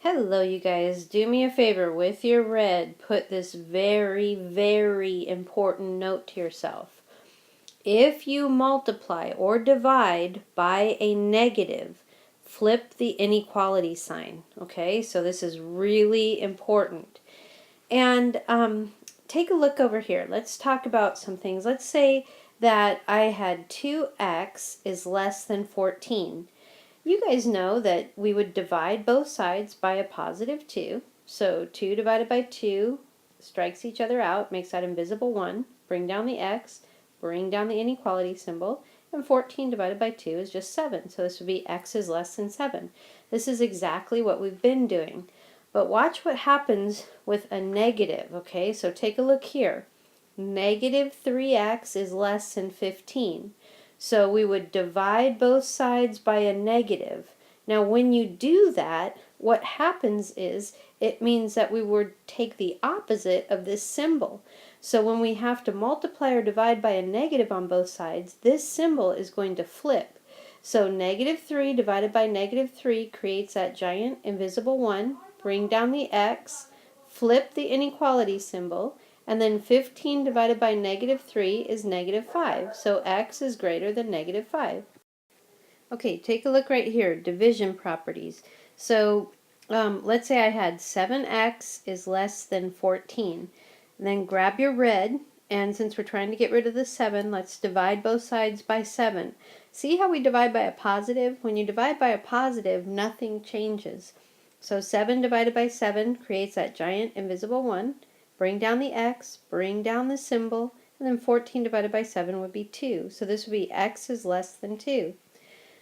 Hello, you guys. Do me a favor with your red. Put this very, very important note to yourself. If you multiply or divide by a negative, flip the inequality sign. Okay, so this is really important. And take a look over here. Let's talk about some things. Let's say that I had 2x is less than 14. You guys know that we would divide both sides by a positive 2. So 2 divided by 2 strikes each other out, makes that invisible 1. Bring down the x, bring down the inequality symbol, and 14 divided by 2 is just 7. So this would be x is less than 7. This is exactly what we've been doing. But watch what happens with a negative, okay? So take a look here. Negative 3x is less than 15. So we would divide both sides by a negative. Now when you do that, what happens is it means that we would take the opposite of this symbol. So when we have to multiply or divide by a negative on both sides, this symbol is going to flip. So negative 3 divided by negative 3 creates that giant invisible 1. Bring down the x, flip the inequality symbol, and then 15 divided by negative 3 is negative 5. So x is greater than negative 5. Okay, take a look right here, division properties. So let's say I had 7x is less than 14. And then grab your red, and since we're trying to get rid of the 7, let's divide both sides by 7. See how we divide by a positive? When you divide by a positive, nothing changes. So 7 divided by 7 creates that giant invisible 1. Bring down the x, bring down the symbol, and then 14 divided by 7 would be 2. So this would be x is less than 2.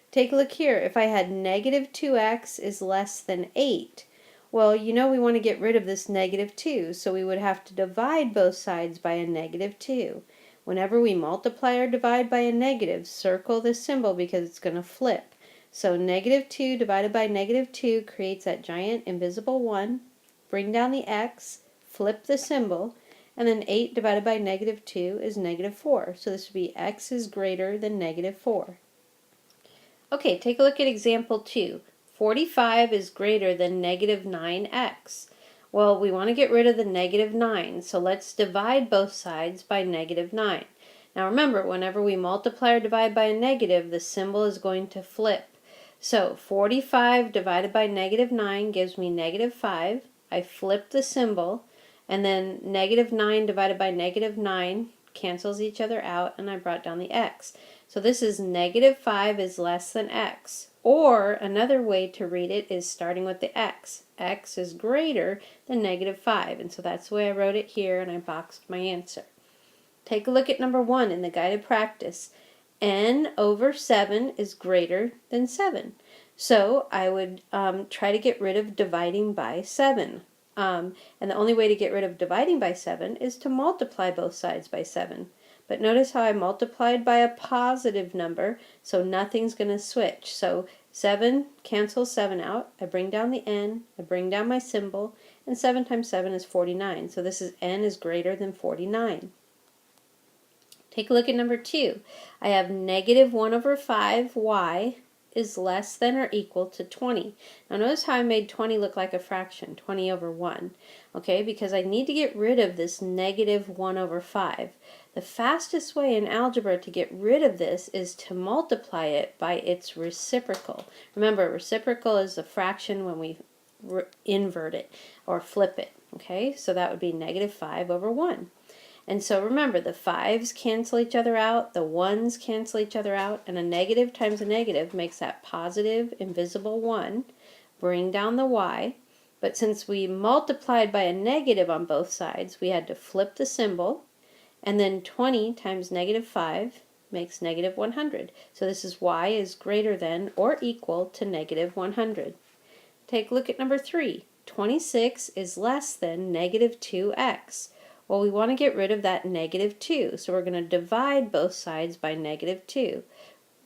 Take a look here. If I had negative 2x is less than 8, well, you know we want to get rid of this negative 2, so we would have to divide both sides by a negative 2. Whenever we multiply or divide by a negative, circle this symbol because it's going to flip. So negative 2 divided by negative 2 creates that giant invisible 1. Bring down the x, flip the symbol, and then 8 divided by negative 2 is negative 4. So this would be x is greater than negative 4. Okay, take a look at example 2. 45 is greater than negative 9x. Well, we want to get rid of the negative 9, so let's divide both sides by negative 9. Now remember, whenever we multiply or divide by a negative, the symbol is going to flip. So 45 divided by negative 9 gives me negative 5. I flip the symbol, and then negative 9 divided by negative 9 cancels each other out, and I brought down the x. So this is negative 5 is less than x. Or another way to read it is starting with the x. X is greater than negative 5. And so that's the way I wrote it here, and I boxed my answer. Take a look at number 1 in the guided practice. N over 7 is greater than 7. So I would try to get rid of dividing by 7. And the only way to get rid of dividing by 7 is to multiply both sides by 7. But notice how I multiplied by a positive number, so nothing's going to switch. So 7 cancels 7 out. I bring down the n, I bring down my symbol, and 7 times 7 is 49. So this is n is greater than 49. Take a look at number 2. I have negative 1 over 5y is less than or equal to 20. Now notice how I made 20 look like a fraction, 20 over 1. Okay, because I need to get rid of this negative 1 over 5. The fastest way in algebra to get rid of this is to multiply it by its reciprocal. Remember, reciprocal is the fraction when we invert it or flip it. Okay, so that would be negative 5 over 1. And so remember, the 5's cancel each other out, the 1's cancel each other out, and a negative times a negative makes that positive invisible 1. Bring down the y. But since we multiplied by a negative on both sides, we had to flip the symbol. And then 20 times negative 5 makes negative 100. So this is y is greater than or equal to negative 100. Take a look at number 3. 26 is less than negative 2x. Well, we want to get rid of that negative 2, so we're going to divide both sides by negative 2.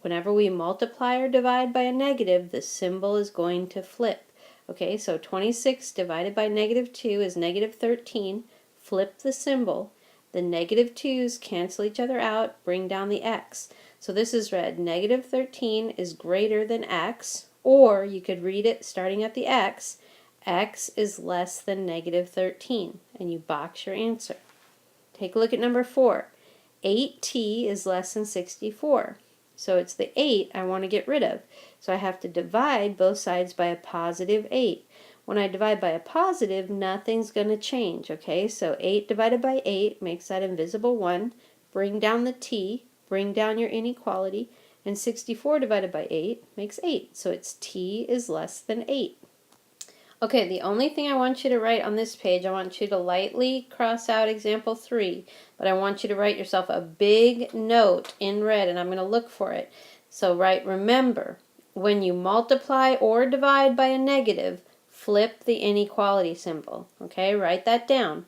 Whenever we multiply or divide by a negative, the symbol is going to flip. Okay, so 26 divided by negative 2 is negative 13. Flip the symbol. The negative 2's cancel each other out, bring down the x. So this is read negative 13 is greater than x, or you could read it starting at the x, x is less than negative 13, and you box your answer. Take a look at number 4. 8t is less than 64. So it's the 8 I want to get rid of. So I have to divide both sides by a positive 8. When I divide by a positive, nothing's going to change, okay? So 8 divided by 8 makes that invisible 1. Bring down the t, bring down your inequality, and 64 divided by 8 makes 8. So it's t is less than 8. Okay, the only thing I want you to write on this page, I want you to lightly cross out example 3, but I want you to write yourself a big note in red, and I'm going to look for it. So remember, when you multiply or divide by a negative, flip the inequality symbol. Okay, write that down.